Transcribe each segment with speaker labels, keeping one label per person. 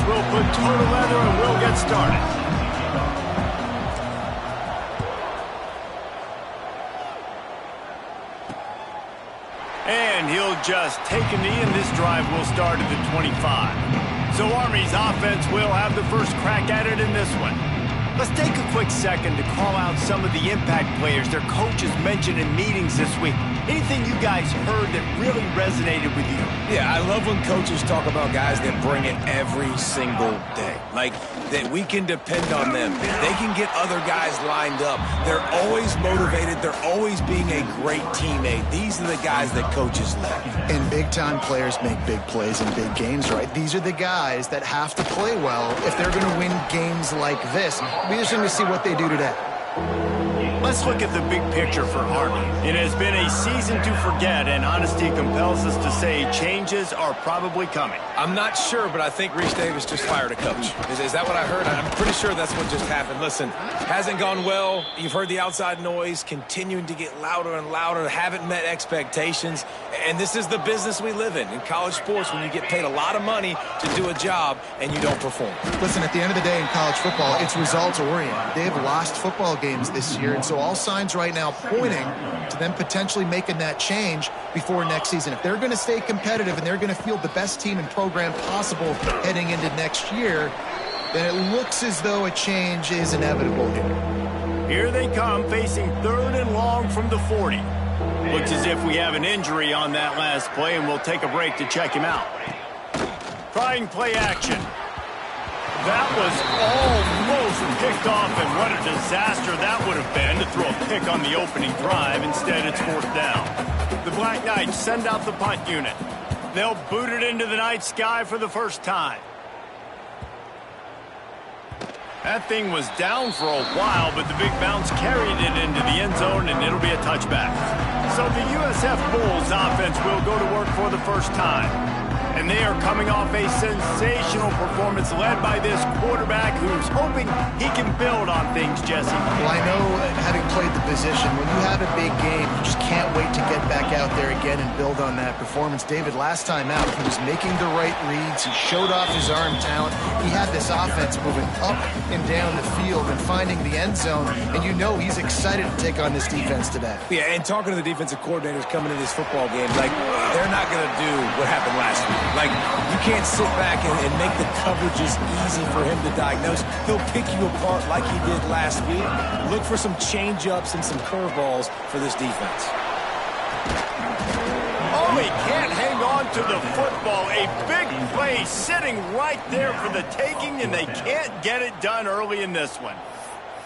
Speaker 1: We'll put total leather and we'll get started. And he'll just take a knee, and this drive will start at the 25. So Army's offense will have the first crack at it in this one. Let's take a quick second to call out some of the impact players their coaches mentioned in meetings this week. Anything you guys heard that really resonated with you?
Speaker 2: Yeah, I love when coaches talk about guys that bring it every single day. Like, that we can depend on them. They can get other guys lined up. They're always motivated. They're always being a great teammate. These are the guys that coaches love.
Speaker 3: And big-time players make big plays in big games, right? These are the guys that have to play well if they're going to win games like this. We're just going to see what they do today.
Speaker 1: Let's look at the big picture for Army. It has been a season to forget, and honesty compels us to say changes are probably coming.
Speaker 2: I'm not sure, but I think Reese Davis just fired a coach. Is that what I heard? I'm pretty sure that's what just happened. Listen, hasn't gone well. You've heard the outside noise continuing to get louder and louder, haven't met expectations. And this is the business we live in college sports, when you get paid a lot of money to do a job and you don't perform.
Speaker 3: Listen, at the end of the day in college football, it's results-oriented. They have lost football games this year, and so all signs right now pointing to them potentially making that change before next season. If they're going to stay competitive and they're going to field the best team and program possible heading into next year, then it looks as though a change is inevitable here.
Speaker 1: Here they come, facing 3rd and long from the 40. Looks as if we have an injury on that last play, and we'll take a break to check him out. Trying play action. That was almost picked off, and what a disaster that would have been to throw a pick on the opening drive. Instead, it's 4th down. The Black Knights send out the punt unit. They'll boot it into the night sky for the first time. That thing was down for a while, but the big bounce carried it into the end zone, and it'll be a touchback. So the USF Bulls offense will go to work for the first time. And they are coming off a sensational performance led by this quarterback who's hoping he can build on things, Jesse.
Speaker 3: Well, I know, having played the position, when you have a big game, you just can't wait to get back out there again and build on that performance. David, last time out, he was making the right reads. He showed off his arm talent. He had this offense moving up and down the field and finding the end zone. And you know he's excited to take on this defense today.
Speaker 2: Yeah, and talking to the defensive coordinators coming into this football game, like, they're not going to do what happened last week. Like, you can't sit back and make the coverages easy for him to diagnose. He'll pick you apart like he did last week. Look for some change-ups and some curveballs for this defense.
Speaker 1: Oh, he can't hang on to the football. A big play sitting right there for the taking, and they can't get it done early in this one.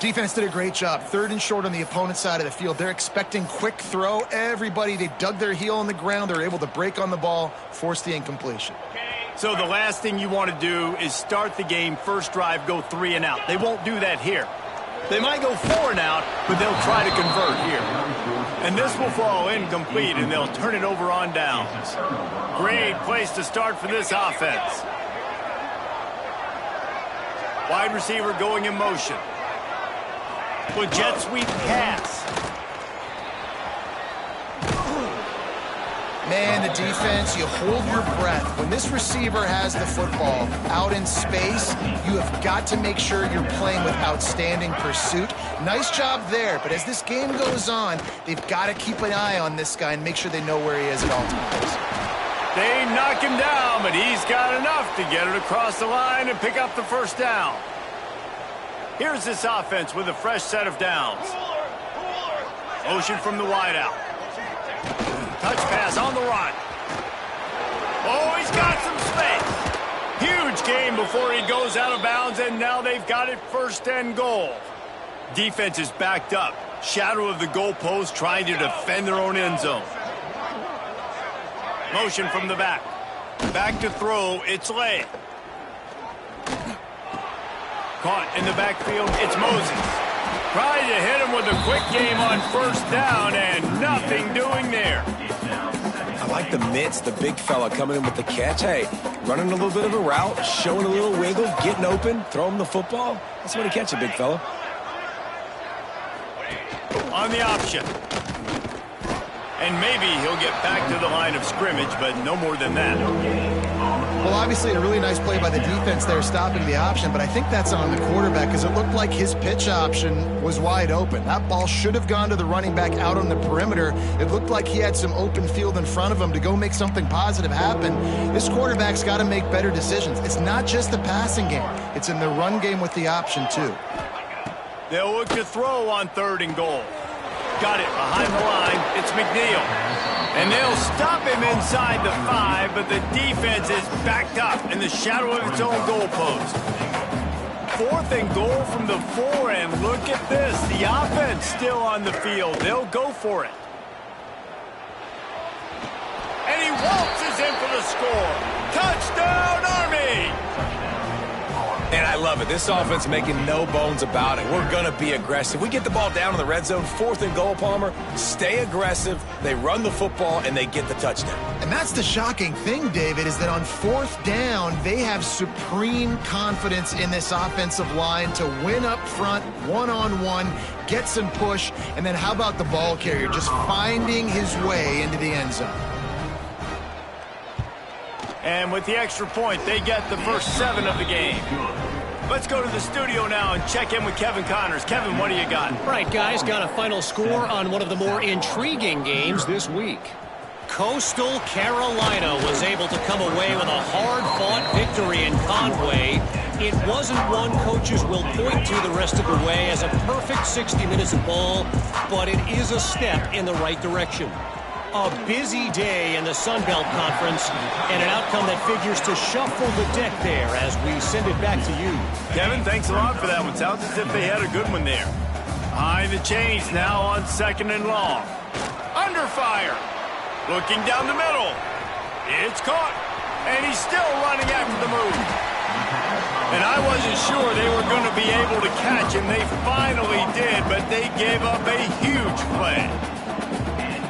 Speaker 3: Defense did a great job. 3rd and short on the opponent's side of the field. They're expecting quick throw. Everybody, they dug their heel on the ground. They're able to break on the ball, force the incompletion.
Speaker 1: So the last thing you want to do is start the game, first drive, go 3 and out. They won't do that here. They might go 4 and out, but they'll try to convert here. And this will fall incomplete, and they'll turn it over on downs. Great place to start for this offense. Wide receiver going in motion. With jet sweep pass.
Speaker 3: Man, the defense, you hold your breath. When this receiver has the football out in space, you have got to make sure you're playing with outstanding pursuit. Nice job there, but as this game goes on, they've got to keep an eye on this guy and make sure they know where he is at all times.
Speaker 1: They knock him down, but he's got enough to get it across the line and pick up the first down. Here's this offense with a fresh set of downs. Motion from the wideout. Touch pass on the run. Oh, he's got some space. Huge gain before he goes out of bounds, and now they've got it 1st and goal. Defense is backed up. Shadow of the goalpost trying to defend their own end zone. Motion from the back. Back to throw. It's Lay. Caught in the backfield, it's Moses. Trying to hit him with a quick game on 1st down, and nothing doing there.
Speaker 2: I like the mitts, the big fella coming in with the catch. Hey, running a little bit of a route, showing a little wiggle, getting open, throw him the football. That's when he catch it, big fella.
Speaker 1: On the option. And maybe he'll get back to the line of scrimmage, but no more than that.
Speaker 3: Well, obviously a really nice play by the defense there stopping the option, but I think that's on the quarterback because it looked like his pitch option was wide open. That ball should have gone to the running back out on the perimeter. It looked like he had some open field in front of him to go make something positive happen. This quarterback's got to make better decisions. It's not just the passing game. It's in the run game with the option, too.
Speaker 1: They'll look to throw on 3rd and goal. Got it behind the line. It's McNeil. And they'll stop him inside the 5, but the defense is backed up in the shadow of its own goalpost. 4th and goal from the 4, and look at this. The offense still on the field. They'll go for it. And he waltzes in for the score. Touchdown, Army!
Speaker 2: And I love it. This offense making no bones about it. We're going to be aggressive. We get the ball down in the red zone, 4th and goal, Palmer. Stay aggressive. They run the football, and they get the touchdown.
Speaker 3: And that's the shocking thing, David, is that on 4th down, they have supreme confidence in this offensive line to win up front, one-on-one, get some push, and then how about the ball carrier just finding his way into the end zone?
Speaker 1: And with the extra point, they get the first 7 of the game. Let's go to the studio now and check in with Kevin Connors. Kevin, what do you got?
Speaker 4: Right, guys, got a final score on one of the more intriguing games this week. Coastal Carolina was able to come away with a hard-fought victory in Conway. It wasn't one coaches will point to the rest of the way as a perfect 60 minutes of ball, but it is a step in the right direction. A busy day in the Sun Belt Conference, and an outcome that figures to shuffle the deck there as we send it back to you.
Speaker 1: Kevin, thanks a lot for that one. Sounds as if they had a good one there. Behind the chains now on 2nd and long. Under fire. Looking down the middle. It's caught. And he's still running after the move. And I wasn't sure they were going to be able to catch him. They finally did, but they gave up a huge play.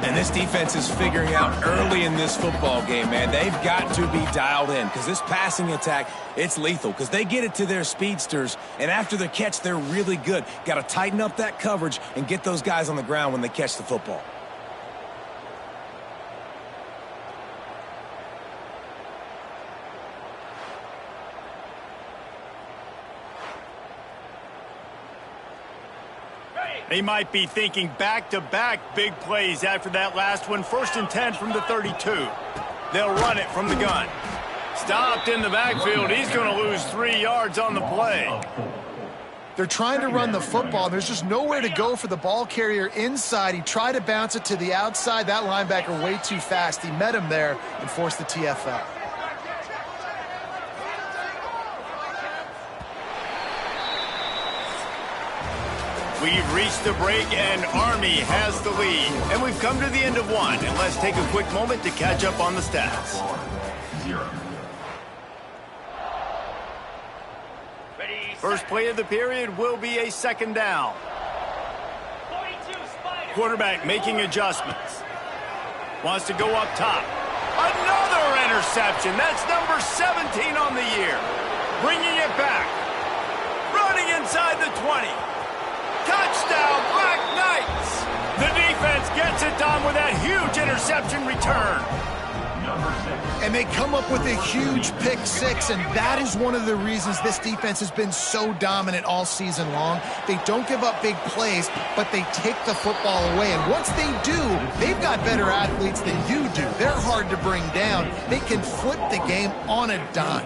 Speaker 2: And this defense is figuring out early in this football game, man. They've got to be dialed in because this passing attack, it's lethal because they get it to their speedsters, and after the catch, they're really good. Got to tighten up that coverage and get those guys on the ground when they catch the football.
Speaker 1: They might be thinking back-to-back big plays after that last one. 1st and 10 from the 32. They'll run it from the gun. Stopped in the backfield. He's going to lose 3 yards on the play.
Speaker 3: They're trying to run the football. There's just nowhere to go for the ball carrier inside. He tried to bounce it to the outside. That linebacker way too fast. He met him there and forced the TFL.
Speaker 1: We've reached the break, and Army has the lead. And we've come to the end of one. And let's take a quick moment to catch up on the stats. First play of the period will be a 2nd down. Quarterback making adjustments. Wants to go up top. Another interception. That's number 17 on the year. Bringing it back. Running inside the 20. Touchdown, Black Knights! The defense gets it done with that huge interception return.
Speaker 3: And they come up with a huge pick 6, and that is one of the reasons this defense has been so dominant all season long. They don't give up big plays, but they take the football away. And once they do, they've got better athletes than you do. They're hard to bring down. They can flip the game on a dime.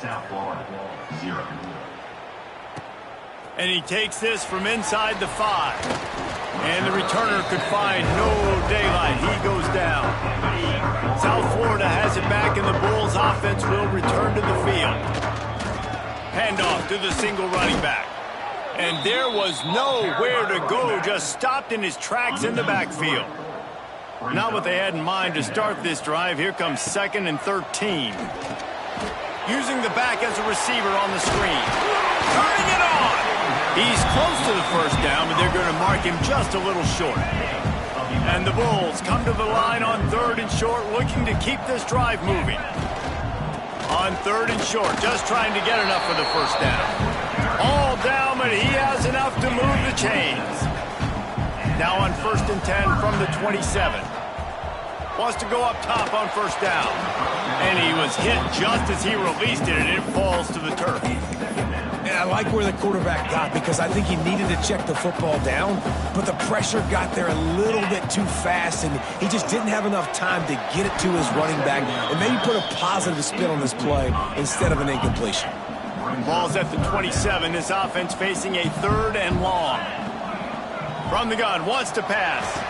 Speaker 5: South Florida, 0.
Speaker 1: And he takes this from inside the 5. And the returner could find no daylight. He goes down. South Florida has it back, and the Bulls offense will return to the field. Handoff to the single running back. And there was nowhere to go, just stopped in his tracks in the backfield. Not what they had in mind to start this drive. Here comes 2nd and 13. Using the back as a receiver on the screen. Turning it on. He's close to the first down, but they're going to mark him just a little short. And the Bulls come to the line on 3rd and short, looking to keep this drive moving. On 3rd and short, just trying to get enough for the first down. All down, but he has enough to move the chains. Now on 1st and 10 from the 27. Wants to go up top on 1st down. And he was hit just as he released it, and it falls to the turf.
Speaker 2: And I like where the quarterback got because I think he needed to check the football down, but the pressure got there a little bit too fast, and he just didn't have enough time to get it to his running back and maybe put a positive spin on this play instead of an incompletion.
Speaker 1: Ball's at the 27. This offense facing a 3rd and long. From the gun, wants to pass.